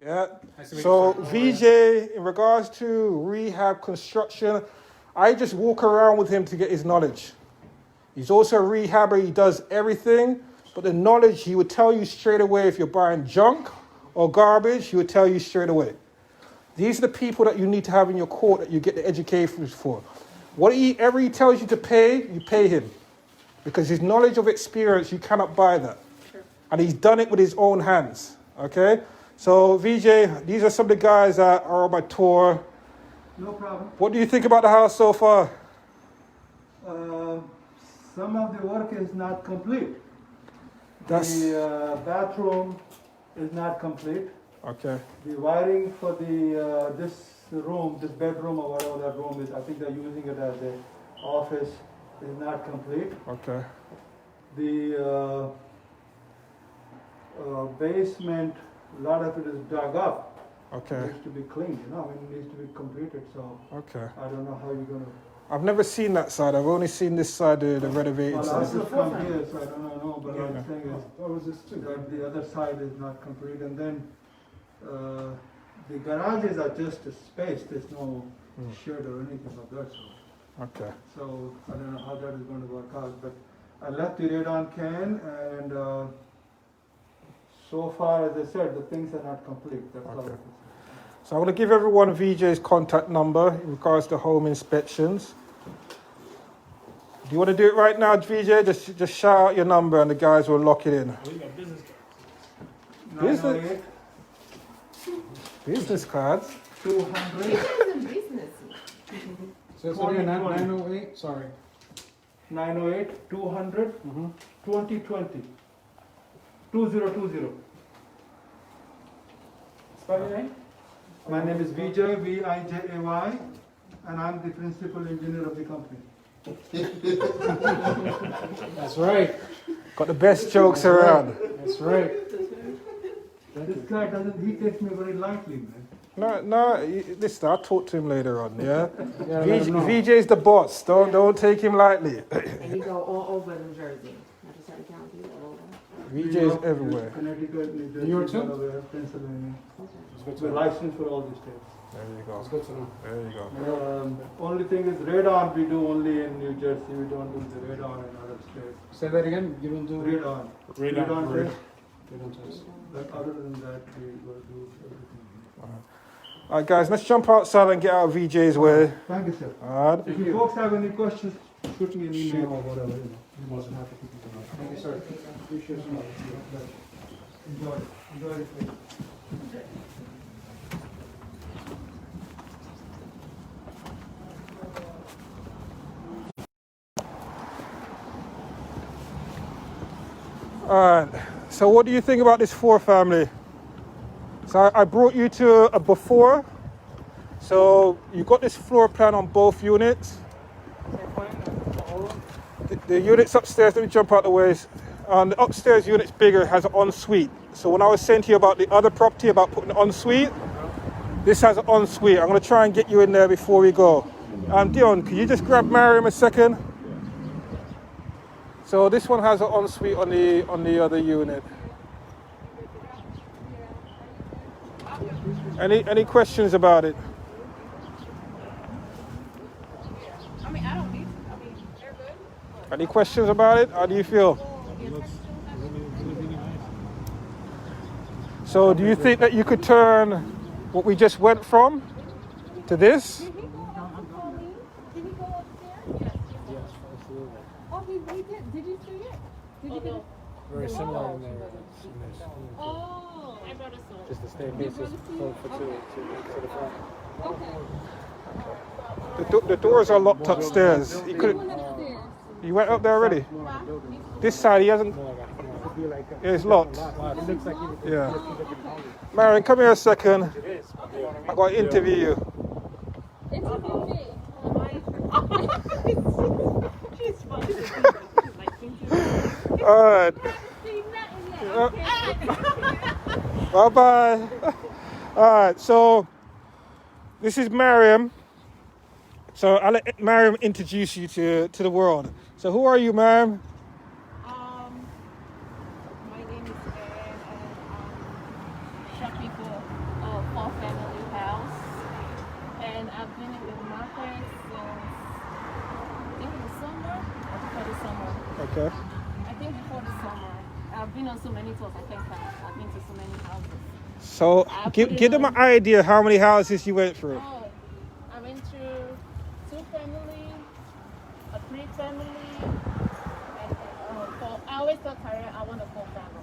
Yeah. Nice to meet So you, sir. VJ, in regards to rehab construction, I just walk around with him to get his knowledge. He's also a rehabber. He does everything, but the knowledge, he would tell you straight away if you're buying junk or garbage. He would tell you straight away. These are the people that you need to have in your court that you get the education for. Whatever he tells you to pay, you pay him. Because his knowledge of experience, you cannot buy that. Sure. And he's done it with his own hands. Okay? So, VJ, these are some of the guys that are on my tour. No problem. What do you think about the house so far? Some of the work is not complete. That's... The bathroom is not complete. Okay. The wiring for the this bedroom or whatever that room is, I think they're using it as an office, is not complete. Okay. The basement, a lot of it is dug up. Okay. It needs to be cleaned, it needs to be completed. So Okay. I don't know how you're gonna. I've never seen that side. I've only seen this side, the renovated Well, side. I just come here, so I don't know. But Yeah. the thing is, What was this too? that the other side is not complete, and then the garages are just a space. There's no shed or anything of that sort. Okay. So I don't know how that is going to work out. But I left the radon can, and so far, as I said, the things are not complete. That's all I Okay. can say. So I'm going to give everyone VJ's contact number in regards to home inspections. Do you want to do it right now, VJ? Just shout out your number and the guys will lock it in. We got business cards. Business? 908 Business cards? 200 business. So it's again 908. Sorry. 908 200 2020 2020. Spell your name. My name is Vijay, V-I-J-A-Y, and I'm the principal engineer of the company. That's right. Got the best jokes around. That's right. This guy he takes me very lightly, man. No, listen, I'll talk to him later on, yeah? Yeah, let him know. VJ's the boss. Don't take him lightly. And you go all over New Jersey, not just certain counties, all over. VJ's New York, everywhere. Connecticut, New Jersey, New York too? Delaware, Pennsylvania. It's good to We're know. licensed for all these states. There you go. It's good to know. There you go. Only thing is radon we do only in New Jersey. We don't do the radon in other states. Say that again. You don't do Radon. radon. test. Radon test. But other than that, we will do everything. All right, guys, let's jump outside and get out of VJ's way. Thank you, sir. All right. If you folks have any questions, shoot me an email or whatever. You're more than happy to do that. Thank you, sir. Appreciate it. Enjoy it. Enjoy it. All right. So what do you think about this four family? So I brought you to a before. So you got this floor plan on both units. The units upstairs, let me jump out the way. The upstairs unit's bigger, has an ensuite. So when I was saying to you about the other property, about putting an ensuite, this has an ensuite. I'm going to try and get you in there before we go. Dion, can you just grab Mariam a second? So this one has an ensuite on the other unit. Any questions about it? I don't need to. They're good. Any questions about it? How do you feel? So do you think that you could turn what we just went from to this? Did he go upstairs? Yes, absolutely. Oh, he did. Did you see it? Did you get it? Very similar in there. Oh. I brought a soul. Just the staircase is full for two to the front. Okay. The doors are locked upstairs. He could. One upstairs. You went up there already? This side he hasn't. It's locked. It looks like you. Yeah. Marion, come here a second. I got to interview you. Interview me. She's funny. All right. Seen that yet? Bye bye. All right. So this is Mariam. So I'll let Mariam introduce you to the world. So who are you, Mariam? My name is Anne, and I'm shop people. I've been in the market since, I think the summer, or before the summer. Okay. I think before the summer. I've been on so many tours, I can't count. I've been to so many houses. So I give put it them on- an idea how many houses you went through. Oh, I went through 2 family, a 3 family, and I always thought career I want a 4 family.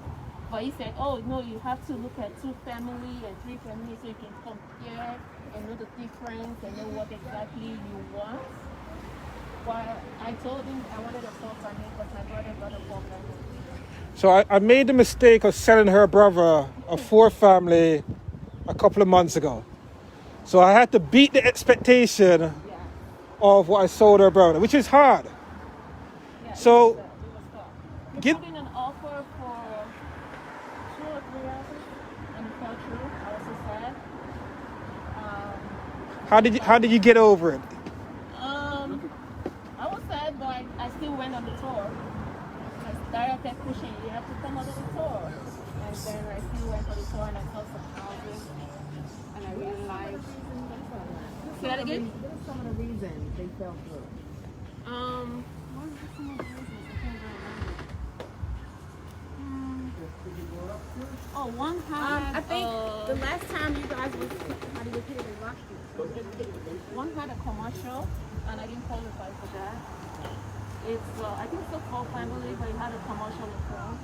But he said, oh no, you have to look at 2 family and 3 family so you can compare and know the difference and know what exactly you want. Well, I told him I wanted a 4 family because my brother got a 4 family. So I made the mistake of selling her brother a 4 family a couple of months ago. So I had to beat the expectation Yeah. of what I sold her brother, which is hard. Yeah, So, it was tough. We get- put in an offer for 2 or 3 houses and it fell through. I was so sad. How did you get over it? I was sad, but I still went on the tour. Darrell kept pushing, you have to come out of the tour. And then I still went for the tour and I saw some houses and I really liked. Say that again? What are some of the reasons they fell through? What was some of the reasons? I can't remember. Oh, one had I think the last time you guys was how do you they rushed you? one had a commercial and I didn't qualify for that. It's I think it's a 4 family, but it had a commercial in front.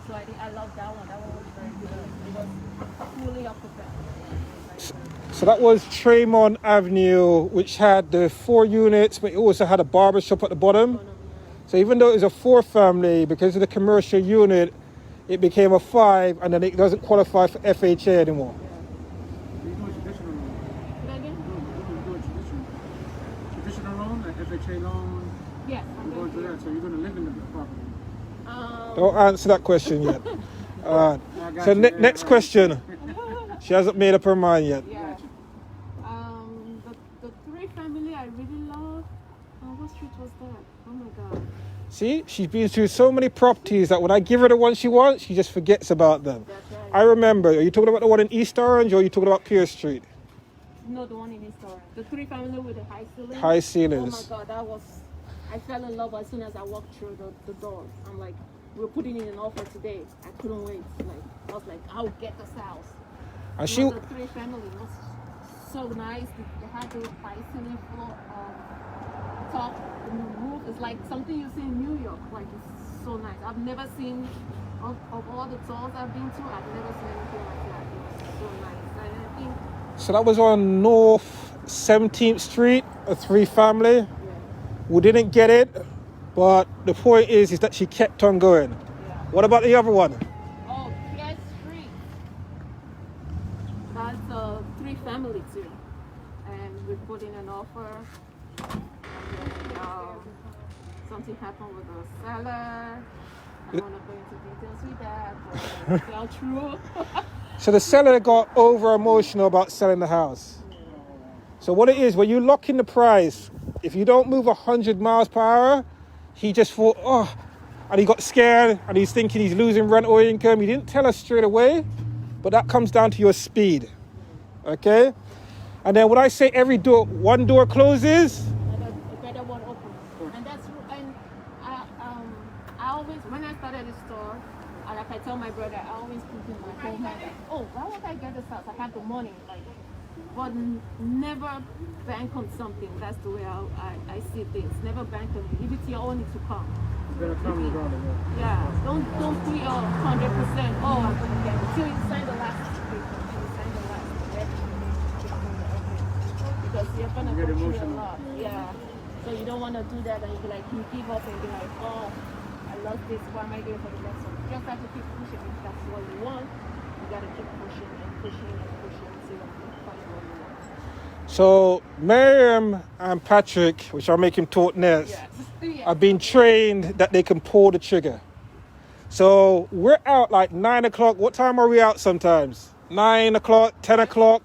So I love that one. That one was very good. It was fully occupied. So that was Tremont Avenue, which had the 4 units, but it also had a barber shop at the bottom. So even though it was a 4 family, because of the commercial unit, it became a 5, and then it doesn't qualify for FHA anymore. You're doing traditional loan. Say that again? You're doing traditional loan, like FHA loan. Yes, I'm You're going through going that, so you're going to live in the property. Don't answer that question yet. I got So you. Yeah, next right. question. She hasn't made up her mind yet. Yeah. The 3 family I really love. What street was that? Oh my God. See, she's been through so many properties that when I give her the one she wants, she just forgets about them. That's right. I remember. Are you talking about the one in East Orange, or are you talking about Pierce Street? No, the one in East Orange. The 3 family with the high ceiling. High Oh ceilings. my God, that was. I fell in love as soon as I walked through the door. I'm like, we're putting in an offer today. I couldn't wait. Like, I was like, I'll get this house. And It she, was a 3 family. It was so nice. They had the high ceiling floor, top. The roof is like something you see in New York. Like, it's so nice. I've never seen, of all the tours I've been to, I've never seen anything like that. It was so nice. And I think, so that was on North 17th Street, a 3 family. yeah, We didn't get it, but the point is that she kept on going. yeah. What about the other one? Oh, Pierce Street. That's a 3 family too. And we put in an offer. And then, something happened with the seller. I don't want to go into details with that, but it fell through. So the seller got over emotional about selling the house. So what it is, when you lock in the price, if you don't move 100 miles per hour, he just thought, oh, and he got scared and he's thinking he's losing rental income. He didn't tell us straight away, but that comes down to your speed, okay? And then when I say every door, one door closes, A better one open. And that's and I always when I started this store, like I tell my brother, I always put in my whole mind like, oh, why would I get this house? I have the money, like, but never bank on something. That's the way I see things. Never bank on it. If it's your own, it will come. It's going to come regardless. Yeah, don't put your 100%. Oh, I'm gonna get it till you sign the last paper. Till you sign the last because you're gonna You get go through a emotional. lot. Yeah. So you don't want to do that, and you be like, you give up and be like, oh, I love this. Why am I doing for the next one? You just have to keep pushing. If that's what you want, you gotta keep pushing and pushing and pushing until you find what you want. so Miriam and Patrick, which I'll make him talk next, Yeah. have been trained that they can pull the trigger. So we're out like 9 o'clock. What time are we out sometimes? 9 o'clock, 10 o'clock.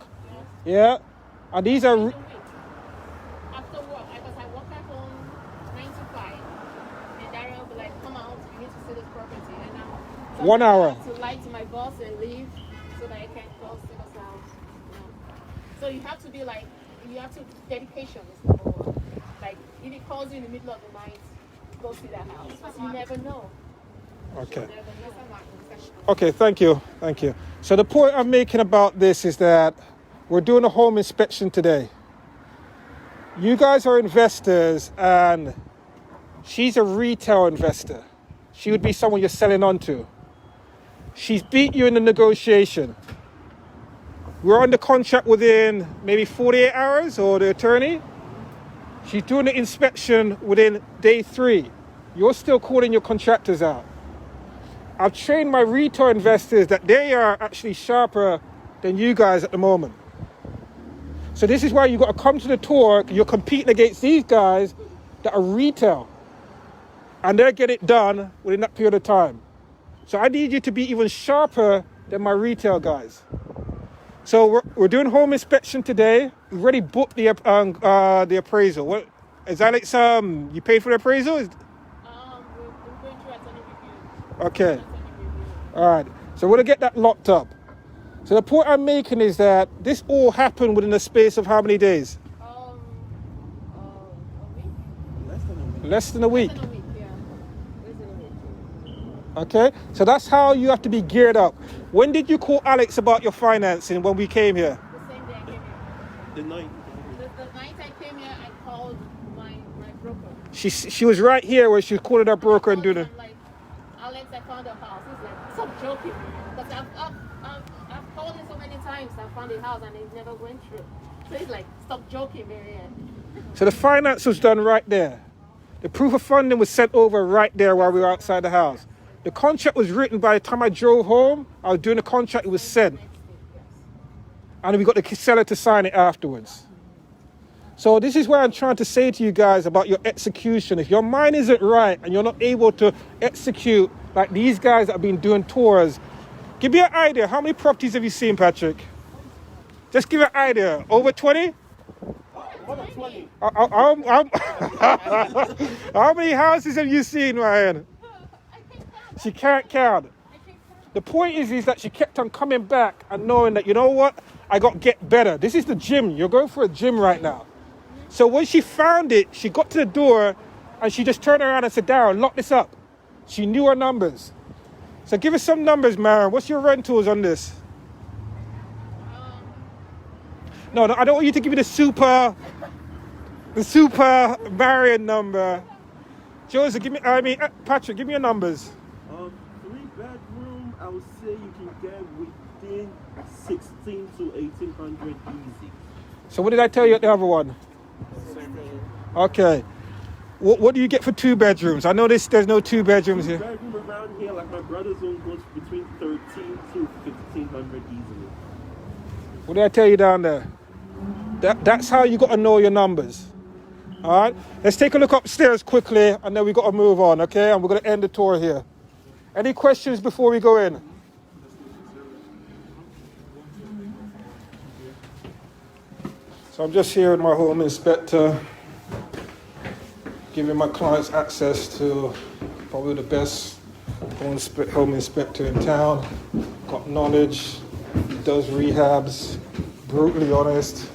Yeah. And these are, After work, because I work at home 9 to 5, and Darrell will be like, come out, you need to see this property. And I'm 1 hour. to lie to my boss and leave so that I can go see this house. You know? So you have to be like you have to dedication is number one. Like if he calls you in the middle of the night, go see that house. Because you never know. Okay. You never know. Okay, thank you. Thank you. So the point I'm making about this is that we're doing a home inspection today. You guys are investors and she's a retail investor. She would be someone you're selling on to. She's beat you in the negotiation. We're under contract within maybe 48 hours, or the attorney. She's doing the inspection within day 3. You're still calling your contractors out. I've trained my retail investors that they are actually sharper than you guys at the moment. So this is why you've got to come to the tour. You're competing against these guys that are retail. And they'll get it done within that period of time. So I need you to be even sharper than my retail guys. So we're doing home inspection today. We've already booked the appraisal. What is Alex? You paid for the appraisal? We're going through attorney review. Okay. All right. So we're gonna get that locked up. So the point I'm making is that this all happened within the space of how many days? A week? Less than a week. Less than a week, yeah. Less than a week. Okay. So that's how you have to be geared up. When did you call Alex about your financing when we came here? The same day I came here. The night. The night I came here, I called my broker. She was right here where she was calling her broker and doing it. I'm like, Alex, I found a house. He's like, stop joking. Because I've called him so many times. I found a house and it never went through. So he's like, stop joking, Marianne. So the finance was done right there. The proof of funding was sent over right there while we were outside the house. The contract was written by the time I drove home. I was doing the contract, it was sent. And we got the seller to sign it afterwards. So this is where I'm trying to say to you guys about your execution. If your mind isn't right and you're not able to execute like these guys that have been doing tours, give me an idea. How many properties have you seen, Patrick? Just give an idea. Over 20? Over 20. How many houses have you seen, Ryan? She can't count. The point is that she kept on coming back and knowing that, you know what? I got to get better. This is the gym. You're going for a gym right now. So when she found it, she got to the door and she just turned around and said, Darrell, lock this up. She knew her numbers. So give us some numbers, Maren. What's your rentals on this? No, I don't want you to give me the super Marion number. Joseph, Patrick, give me your numbers. 3-bedroom, I would say you can get within 16 to 1800 easy. So what did I tell you at the other one? Okay. What do you get for 2 bedrooms? I know there's no 2 bedrooms here. Bedroom around here, like my brother's own, goes between 13 to 1500 easily. What did I tell you down there? That's how you got to know your numbers. All right? Let's take a look upstairs quickly, and then we got to move on, okay? And we're going to end the tour here. Any questions before we go in? So I'm just here with my home inspector, giving my clients access to probably the best home inspector in town. Got knowledge, does rehabs, brutally honest.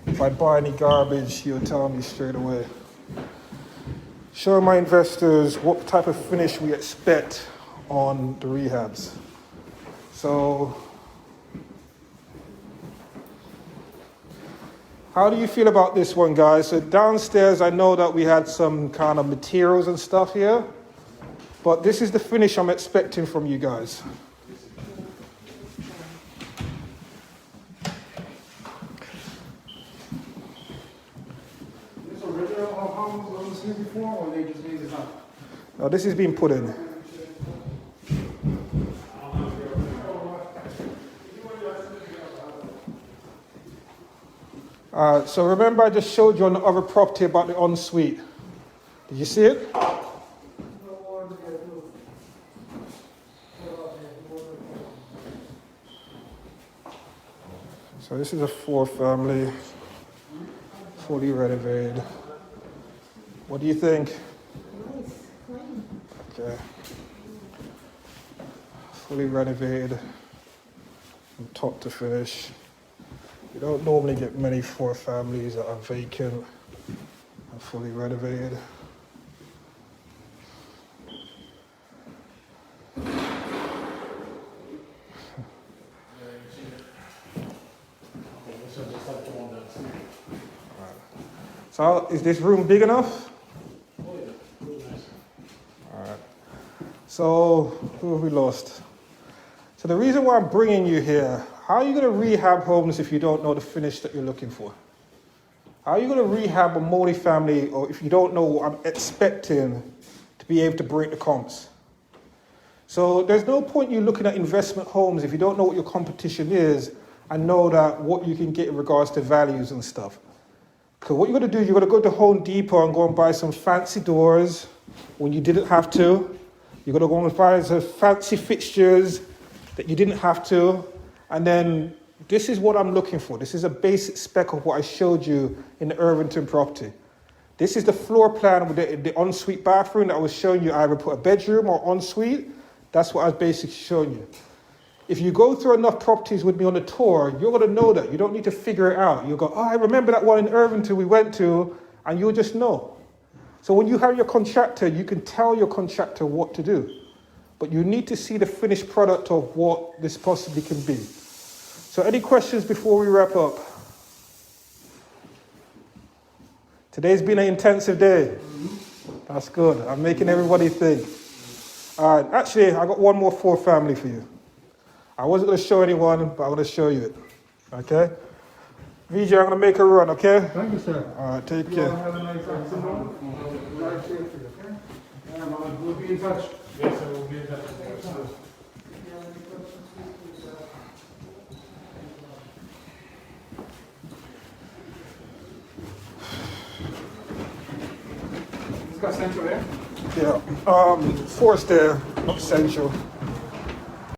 If I buy any garbage, he'll tell me straight away. Show my investors what type of finish we expect on the rehabs. So, how do you feel about this one, guys? So downstairs, I know that we had some kind of materials and stuff here, but this is the finish I'm expecting from you guys. This original homes on the scene before, or they just made this up? Now this is being put in. So remember I just showed you on the other property about the ensuite. Did you see it? So this is a 4-family, fully renovated. What do you think? Okay. Fully renovated from top to finish. You don't normally get many 4 families that are vacant and fully renovated. So, is this room big enough? Alright. So, who have we lost? So the reason why I'm bringing you here, how are you going to rehab homes if you don't know the finish that you're looking for? How are you going to rehab a multifamily or if you don't know what I'm expecting to be able to break the comps? So there's no point you looking at investment homes if you don't know what your competition is and know that what you can get in regards to values and stuff. Because what you're going to do, you're going to go to Home Depot and go and buy some fancy doors when you didn't have to. You're going to go and buy some fancy fixtures that you didn't have to. And then this is what I'm looking for. This is a basic spec of what I showed you in the Irvington property. This is the floor plan with the ensuite bathroom that I was showing you. I either put a bedroom or ensuite. That's what I was basically showing you. If you go through enough properties with me on the tour, you're going to know that. You don't need to figure it out. You'll go, oh, I remember that one in Irvington we went to, and you'll just know. So when you have your contractor, you can tell your contractor what to do. But you need to see the finished product of what this possibly can be. So any questions before we wrap up? Today's been an intensive day. That's good. I'm making everybody think. All right, actually, I got one more 4 family for you. I wasn't going to show anyone, but I'm going to show you it. Okay? VJ, I'm going to make a run, okay? Thank you, sir. All right, take You all care. have a nice afternoon. Drive safely, okay? We'll be in touch. Yes, sir, we'll be in touch. It's got central air? Yeah, Forest there, not Central.